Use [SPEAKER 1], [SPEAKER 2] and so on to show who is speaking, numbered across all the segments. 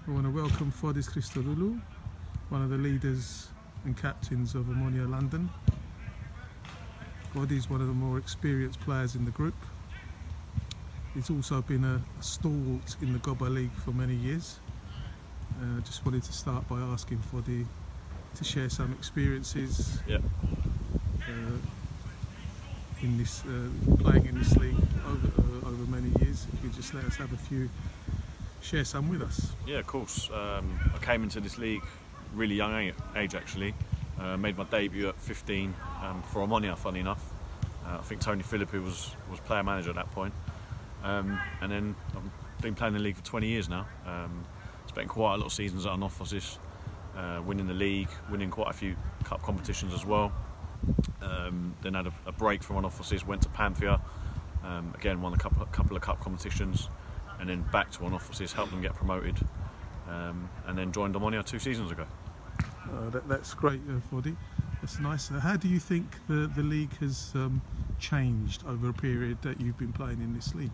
[SPEAKER 1] I want to welcome Fodi Christodoulou, one of the leaders and captains of Omonia London. Fodi is one of the more experienced players in the group. He's also been a stalwart in the Goba League for many years. I just wanted to start by asking Fodi to share some experiences in this playing in this league over many years. If you just let us have a few, share some with us.
[SPEAKER 2] Yeah, of course. I came into this league really young age actually. Made my debut at 15 for Omonia, funny enough. I think Tony Philippi was player manager at that point. And then I've been playing the league for 20 years now. Spent quite a lot of seasons at an office, winning the league, winning quite a few cup competitions as well. Then had a break from one offices, went to Panthea, again won a couple of cup competitions, and then back to one offices, helped them get promoted, and then joined Omonia 2 seasons ago.
[SPEAKER 1] That's great, Fodi. That's nice. How do you think the league has changed over a period that you've been playing in this league?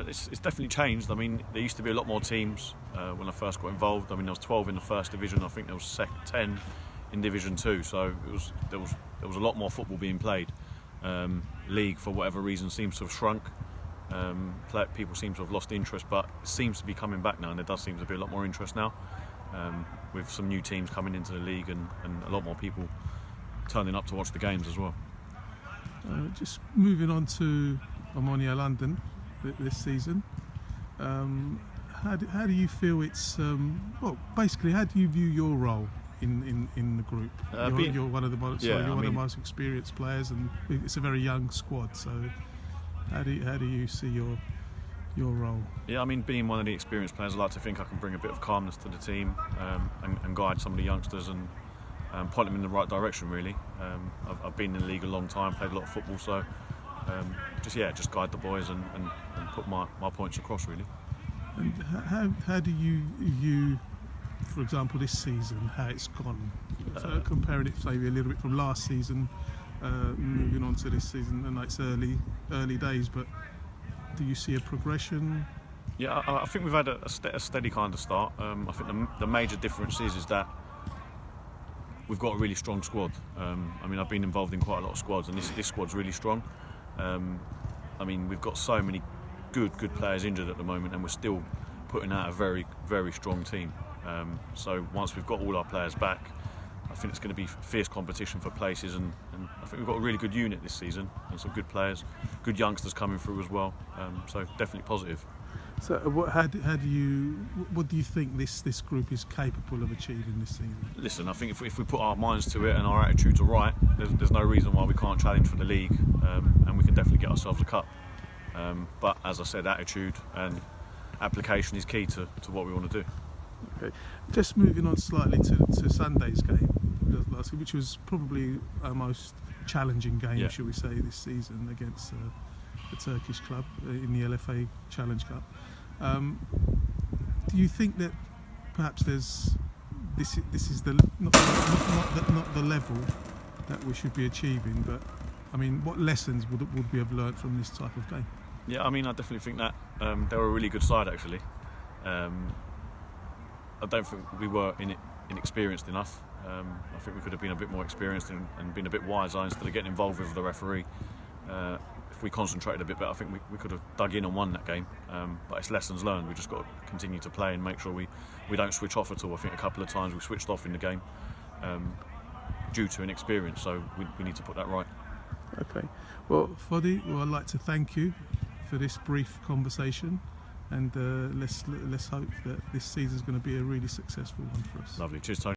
[SPEAKER 2] It's definitely changed. I mean, there used to be a lot more teams when I first got involved. I mean, there was 12 in the first division. I think there was 10 in Division 2. So there was a lot more football being played. League, for whatever reason, seems to have shrunk. People seem to have lost interest, but it seems to be coming back now, and there does seem to be a lot more interest now, with some new teams coming into the league and a lot more people turning up to watch the games as well.
[SPEAKER 1] Just moving on to Omonia London this season, how do you feel it's well, basically, how do you view your role in the group? You're one of the most experienced players, and it's a very young squad. So how do you see your role?
[SPEAKER 2] Yeah, I mean, being one of the experienced players, I like to think I can bring a bit of calmness to the team, and guide some of the youngsters and point them in the right direction. Really, I've been in the league a long time, played a lot of football, so just guide the boys and put my points across, really.
[SPEAKER 1] And how do you view, for example, this season, how it's gone? So comparing it maybe a little bit from last season, moving on to this season, and it's early days, but do you see a progression?
[SPEAKER 2] Yeah, I think we've had a steady kind of start. I think the major difference is that we've got a really strong squad. I mean, I've been involved in quite a lot of squads, and this squad's really strong. I mean, we've got so many good players injured at the moment, and we're still putting out a very, very strong team. So once we've got all our players back, I think it's going to be fierce competition for places, and I think we've got a really good unit this season, and some good players, good youngsters coming through as well. So definitely positive.
[SPEAKER 1] So what do you think this group is capable of achieving this season?
[SPEAKER 2] Listen, I think if we put our minds to it and our attitudes are right, there's no reason why we can't challenge for the league, and we can definitely get ourselves a cup. But as I said, attitude and application is key to what we want to do.
[SPEAKER 1] Okay, just moving on slightly to Sunday's game, which was probably our most challenging game, should we say, this season against a Turkish club in the LFA Challenge Cup. Do you think that perhaps this is not the level that we should be achieving, but I mean, what lessons would we have learned from this type of game?
[SPEAKER 2] Yeah, I mean, I definitely think that they were a really good side actually. I don't think we were inexperienced enough. I think we could have been a bit more experienced and been a bit wiser instead of getting involved with the referee. If we concentrated a bit better, I think we could have dug in and won that game. But it's lessons learned. We've just got to continue to play and make sure we don't switch off at all. I think a couple of times we switched off in the game due to inexperience, so we need to put that right.
[SPEAKER 1] Okay. Well, Fodi, I'd like to thank you for this brief conversation, and let's hope that this season is going to be a really successful one for us.
[SPEAKER 2] Lovely. Cheers, Tony.